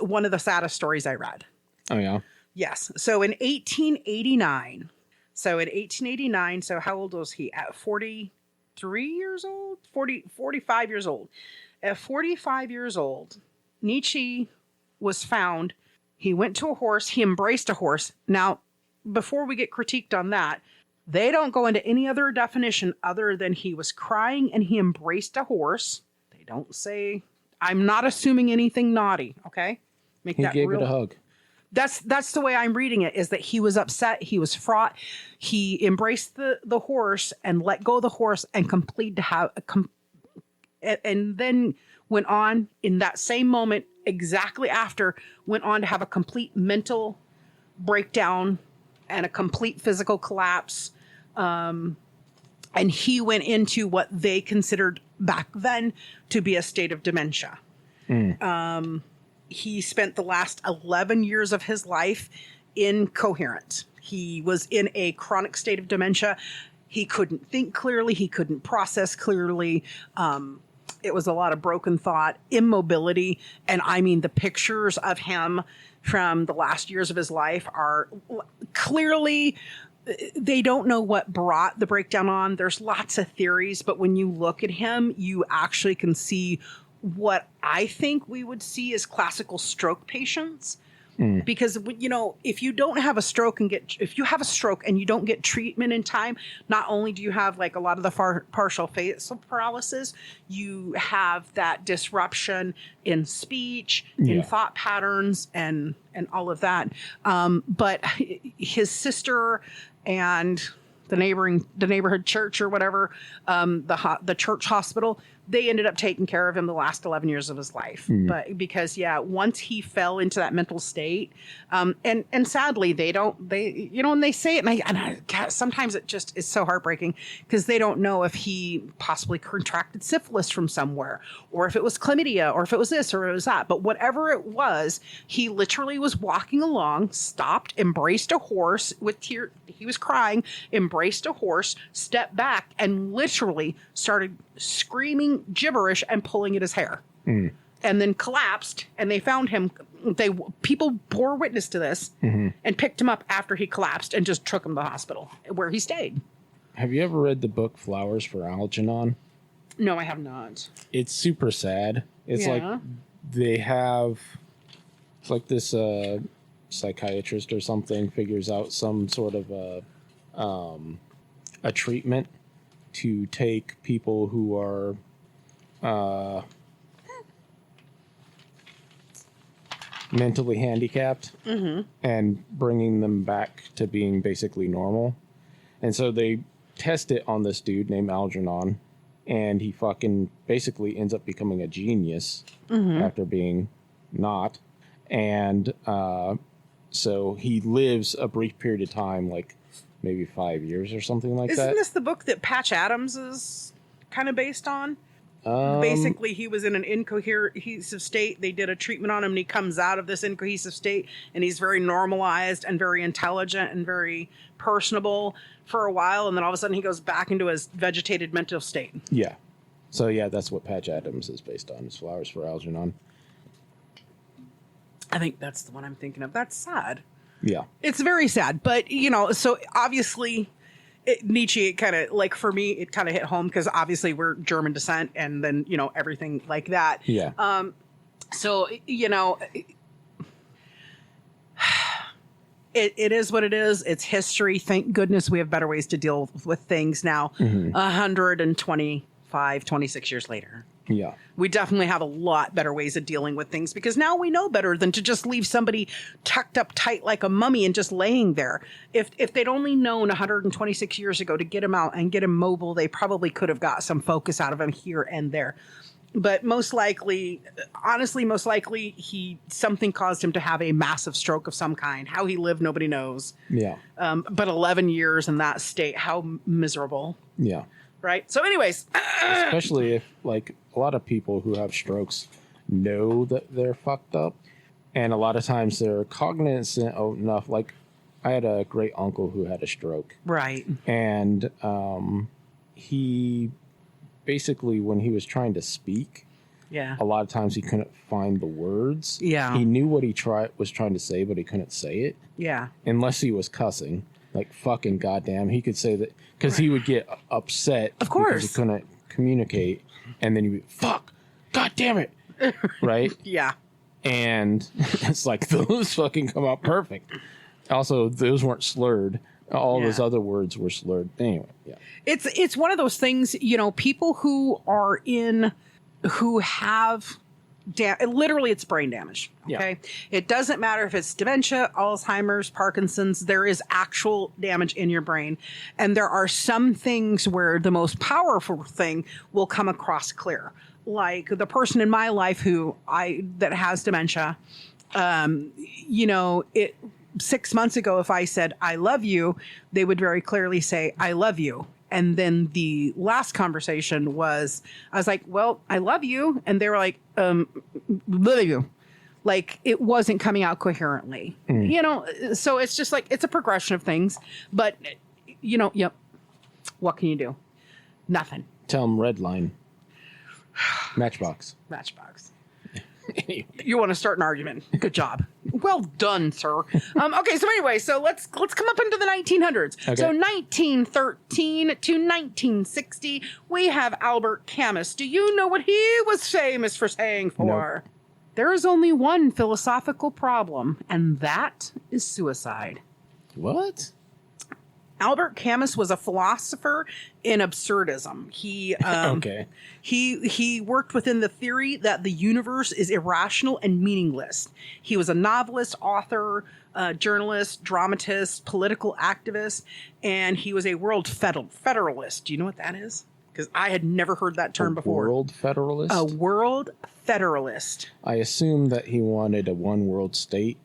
one of the saddest stories I read. Oh, yeah. Yes. So in 1889, so how old was he? At 43 years old? 45 years old. At 45 years old, Nietzsche was found. He went to a horse. He embraced a horse. Now, before we get critiqued on that, they don't go into any other definition other than he was crying and he embraced a horse. They don't say, I'm not assuming anything naughty, okay? He gave it a hug. That's the way I'm reading it, is that he was upset. He was fraught. He embraced the horse and let go of the horse and and then went on in that same moment, exactly after, went on to have a complete mental breakdown and a complete physical collapse. And he went into what they considered back then to be a state of dementia. He spent the last 11 years of his life incoherent. He was in a chronic state of dementia. He couldn't think clearly. He couldn't process clearly. It was a lot of broken thought, immobility. And I mean, the pictures of him from the last years of his life are clearly, they don't know what brought the breakdown on. There's lots of theories, but when you look at him, you actually can see what I think we would see as classical stroke patients. Because, if you don't have a stroke if you have a stroke and you don't get treatment in time, not only do you have like a lot of the partial facial paralysis, you have that disruption in speech, in thought patterns, and all of that. But his sister and the neighborhood church or whatever, the church hospital, they ended up taking care of him the last 11 years of his life. But because, once he fell into that mental state, and sadly and they say it, sometimes it just is so heartbreaking because they don't know if he possibly contracted syphilis from somewhere, or if it was chlamydia, or if it was this, or it was that. But whatever it was, he literally was walking along, stopped, embraced a horse with tears. He was crying, embraced a horse, stepped back, and literally started screaming gibberish and pulling at his hair, and then collapsed. And they found him. People bore witness to this, and picked him up after he collapsed and just took him to the hospital where he stayed. Have you ever read the book Flowers for Algernon? No, I have not. It's super sad. It's like it's like this psychiatrist or something figures out some sort of a treatment to take people who are mentally handicapped and bringing them back to being basically normal. And so they test it on this dude named Algernon, and he fucking basically ends up becoming a genius after being not. And so he lives a brief period of time, like maybe 5 years or something like that. Isn't this the book that Patch Adams is kind of based on? Basically, he was in an incohesive state. They did a treatment on him, and he comes out of this incohesive state, and he's very normalized and very intelligent and very personable for a while, and then all of a sudden he goes back into his vegetated mental state. Yeah. So, that's what Patch Adams is based on, is Flowers for Algernon. I think that's the one I'm thinking of. That's sad. Yeah. It's very sad. But, so obviously Nietzsche, kind of, like, for me, it kind of hit home because obviously we're German descent and then, everything like that. Yeah. So, it is what it is. It's history. Thank goodness we have better ways to deal with things now. 120 26 years later. Yeah. We definitely have a lot better ways of dealing with things because now we know better than to just leave somebody tucked up tight like a mummy and just laying there. If they'd only known 126 years ago to get him out and get him mobile, they probably could have got some focus out of him here and there. But most likely, something caused him to have a massive stroke of some kind. How he lived, nobody knows. Yeah. But 11 years in that state, how miserable. Yeah. Right. So anyways. Especially if, like, a lot of people who have strokes know that they're fucked up. And a lot of times they're cognizant enough. Like, I had a great uncle who had a stroke. Right. And he basically, when he was trying to speak, a lot of times he couldn't find the words. Yeah. He knew what he was trying to say, but he couldn't say it. Yeah. Unless he was cussing. Like, fucking goddamn. He could say that because he would get upset. Of course. Because he couldn't communicate. And then he'd be, fuck, god damn it. Right? Yeah. And it's like, those fucking come out perfect. Also, those weren't slurred. All those other words were slurred. Anyway, yeah. It's one of those things, people who have literally it's brain damage. Okay. Yeah. It doesn't matter if it's dementia, Alzheimer's, Parkinson's, there is actual damage in your brain. And there are some things where the most powerful thing will come across clear. Like the person in my life that has dementia, 6 months ago, if I said, I love you, they would very clearly say, I love you. And then the last conversation was, I was like, well, I love you. And they were like, love you. Like it wasn't coming out coherently, so it's just like, it's a progression of things, but yep. What can you do? Nothing. Tell them red line. Matchbox. You want to start an argument. Good job. Well done, sir. Okay, so anyway, so let's come up into the 1900s. Okay. So 1913 to 1960, we have Albert Camus. Do you know what he was famous for saying for? Nope. There is only one philosophical problem, and that is suicide. What? Albert Camus was a philosopher in absurdism. He worked within the theory that the universe is irrational and meaningless. He was a novelist, author, journalist, dramatist, political activist, and he was a world federalist. Do you know what that is? Because I had never heard that term before. World federalist? A world federalist. I assume that he wanted a one world state.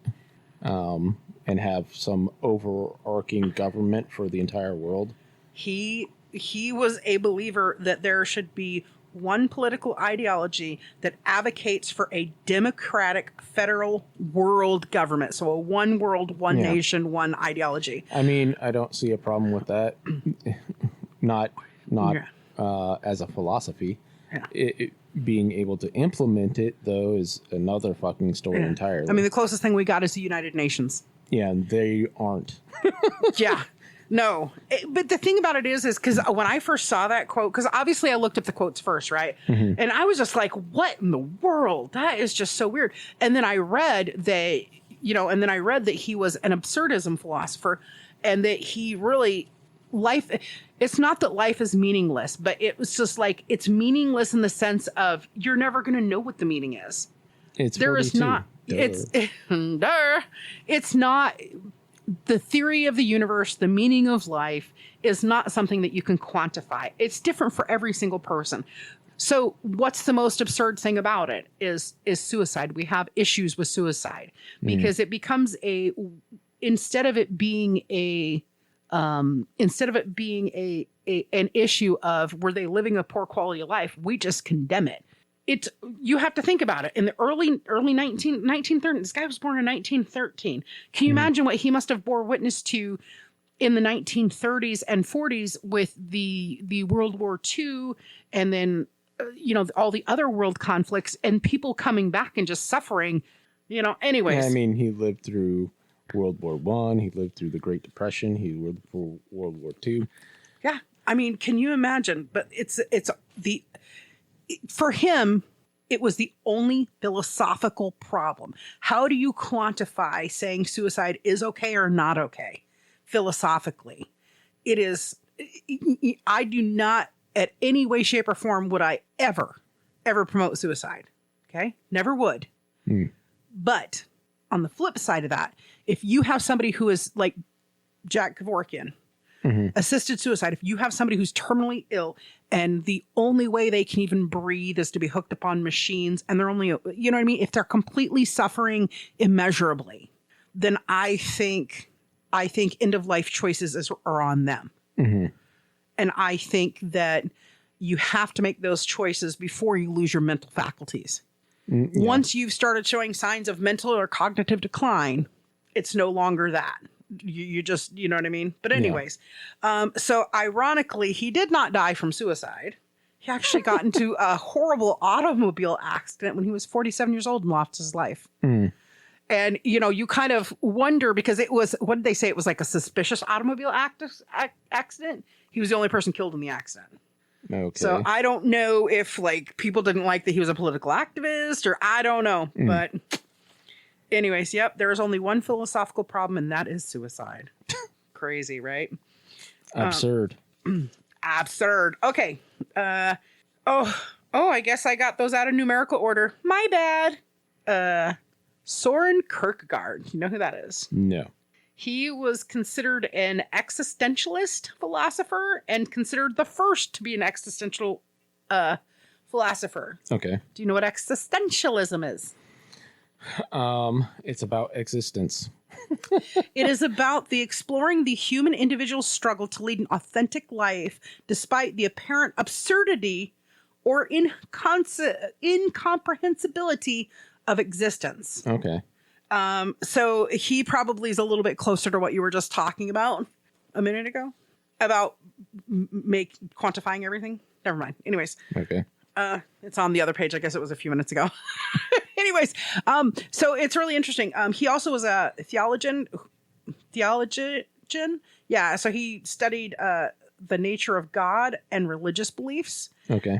And have some overarching government for the entire world. He was a believer that there should be one political ideology that advocates for a democratic federal world government. So a one world, one nation, one ideology. I mean, I don't see a problem with that. not as a philosophy. Yeah. Being able to implement it, though, is another fucking story entirely. I mean, the closest thing we got is the United Nations. Yeah, and they aren't. Yeah. No. But the thing about it is because when I first saw that quote, because obviously I looked up the quotes first, right? Mm-hmm. And I was just like, what in the world? That is just so weird. And then I read that, he was an absurdism philosopher and that he really, it's not that life is meaningless, but it was just like, it's meaningless in the sense of you're never going to know what the meaning is. There is not. It's not the theory of the universe, the meaning of life is not something that you can quantify. It's different for every single person. So what's the most absurd thing about it is suicide. We have issues with suicide because it becomes instead of it being an issue of were they living a poor quality of life, we just condemn it. You have to think about it. In the early 1930s, this guy was born in 1913. Can you imagine what he must have bore witness to in the 1930s and 40s with the World War II and then, all the other world conflicts and people coming back and just suffering, anyways. Yeah, I mean, he lived through World War I. He lived through the Great Depression. He lived through World War II. Yeah. I mean, can you imagine? But for him, it was the only philosophical problem. How do you quantify saying suicide is okay or not okay? Philosophically, it is. I do not at any way, shape, or form would I ever promote suicide. Okay? Never would. But on the flip side of that, if you have somebody who is like Jack Kevorkian, assisted suicide, if you have somebody who's terminally ill and the only way they can even breathe is to be hooked up on machines and they're only, you know what I mean? If they're completely suffering immeasurably, then I think end of life choices are on them. And I think that you have to make those choices before you lose your mental faculties. Once you've started showing signs of mental or cognitive decline, it's no longer that. You just, you know what I mean? But anyways, so ironically, he did not die from suicide. He actually got into a horrible automobile accident when he was 47 years old and lost his life. And, you know, you kind of wonder because it was, what did they say? It was like a suspicious automobile accident. He was the only person killed in the accident. Okay. So I don't know if like people didn't like that he was a political activist or I don't know. But anyways, yep, there is only one philosophical problem and that is suicide. Crazy, right? Absurd. Absurd. Okay. I guess I got those out of numerical order. My bad. Soren Kierkegaard. You know who that is? No. He was considered an existentialist philosopher and considered the first to be an existential philosopher. Okay. Do you know what existentialism is? It's about existence. It is about exploring the human individual's struggle to lead an authentic life despite the apparent absurdity or incomprehensibility of existence. Okay. So he probably is a little bit closer to what you were just talking about a minute ago about quantifying everything. Never mind. Anyways. Okay. It's on the other page. I guess it was a few minutes ago. Anyways. So it's really interesting. He also was a theologian. Yeah. So he studied, the nature of God and religious beliefs. Okay.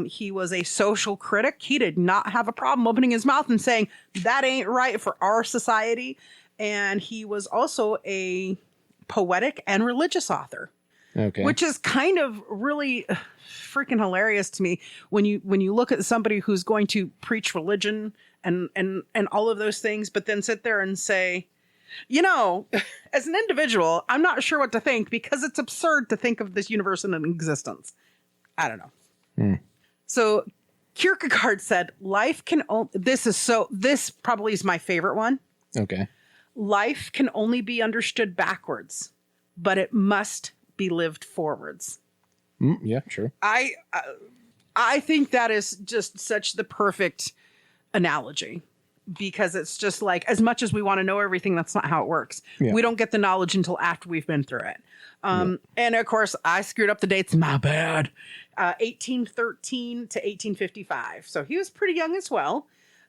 He was a social critic. He did not have a problem opening his mouth and saying that ain't right for our society. And he was also a poetic and religious author. Okay. Which is kind of really freaking hilarious to me when you look at somebody who's going to preach religion and all of those things, but then sit there and say, you know, as an individual, I'm not sure what to think because it's absurd to think of this universe in an existence. I don't know. So Kierkegaard said, life can only, this probably is my favorite one. Okay. Life can only be understood backwards, but it must be lived forwards. Yeah, sure. I think that is just such the perfect analogy. Because it's just like, as much as we want to know everything, that's not how it works. Yeah. We don't get the knowledge until after we've been through it. And of course, I screwed up the dates. My bad. 1813 to 1855. So he was pretty young as well.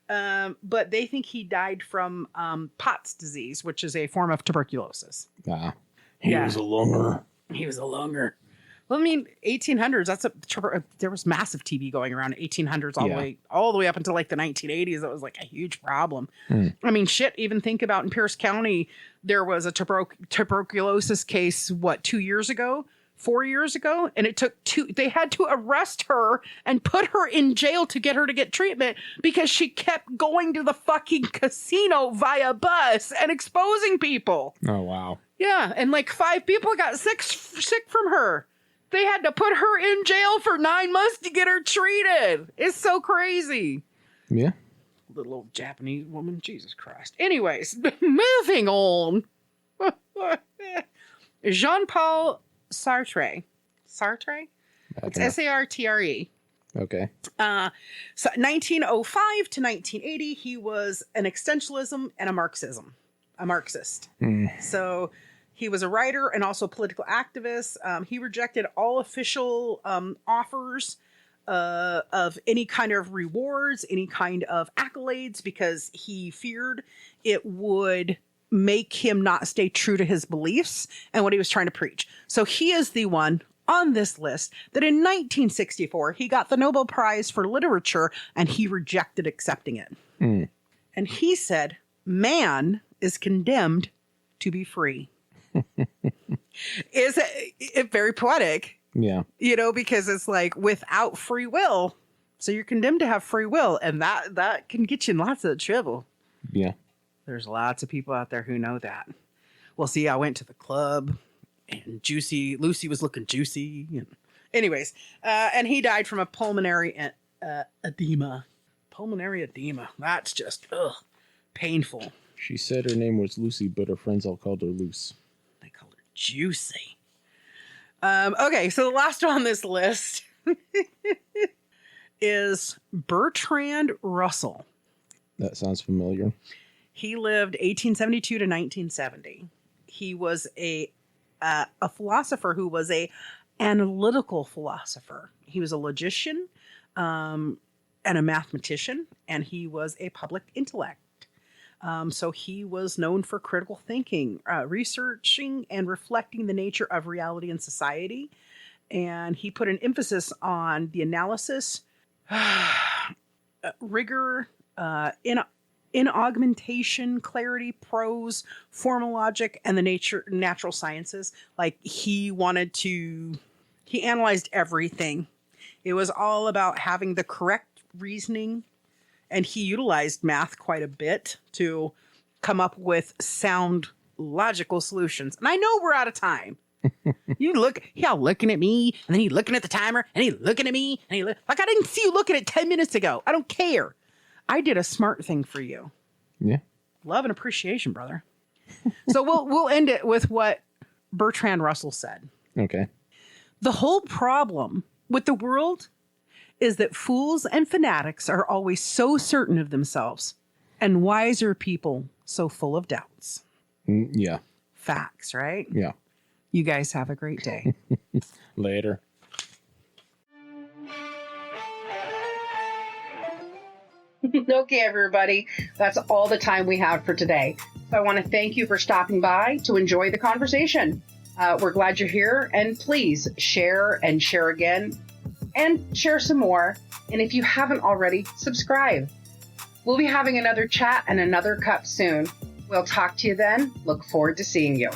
But they think he died from Pott's disease, which is a form of tuberculosis. He was a lunger. He was a lunger. Well, I mean, 1800s, there was massive TB going around 1800s all the way up until like the 1980s. That was like a huge problem. I mean, shit, even think about in Pierce County, there was a tuberculosis case, 4 years ago? And it took they had to arrest her and put her in jail to get her to get treatment because she kept going to the fucking casino via bus and exposing people. Oh, wow. Yeah. And like 5 people got sick from her. They had to put her in jail for 9 months to get her treated. It's so crazy. Yeah. Little old Japanese woman. Jesus Christ. Anyways, moving on. Jean-Paul Sartre. Sartre? It's Sartre. Okay. So 1905 to 1980, he was an existentialism and a Marxist. So he was a writer and also a political activist. He rejected all official offers of any kind of rewards, any kind of accolades, because he feared it would make him not stay true to his beliefs and what he was trying to preach. So he is the one on this list that in 1964, he got the Nobel Prize for Literature and he rejected accepting it. And he said, man is condemned to be free. Is it very poetic? Yeah. Because it's like without free will. So you're condemned to have free will, and that can get you in lots of trouble. Yeah. There's lots of people out there who know that. Well, see, I went to the club, and Lucy was looking juicy. Anyways, and he died from a pulmonary edema. Pulmonary edema. That's just, painful. She said her name was Lucy, but her friends all called her Luce. They called her Juicy. Okay, so the last one on this list is Bertrand Russell. That sounds familiar. He lived 1872 to 1970. He was a philosopher who was a analytical philosopher. He was a logician and a mathematician, and he was a public intellect. So he was known for critical thinking, researching and reflecting the nature of reality and society. And he put an emphasis on the analysis, rigor, in augmentation, clarity, prose, formal logic, and the natural sciences. Like he analyzed everything. It was all about having the correct reasoning, and he utilized math quite a bit to come up with sound, logical solutions. And I know we're out of time. Y'all looking at me, and then he looking at the timer, and he looking at me, and like I didn't see you looking at 10 minutes ago. I don't care. I did a smart thing for you. Yeah. Love and appreciation, brother. So we'll end it with what Bertrand Russell said. Okay. The whole problem with the world is that fools and fanatics are always so certain of themselves, and wiser people so full of doubts. Yeah. Facts, right? Yeah. You guys have a great day. Later. Okay, everybody. That's all the time we have for today. So I want to thank you for stopping by to enjoy the conversation. We're glad you're here, and please share and share again and share some more. And if you haven't already, subscribe. We'll be having another chat and another cup soon. We'll talk to you then. Look forward to seeing you.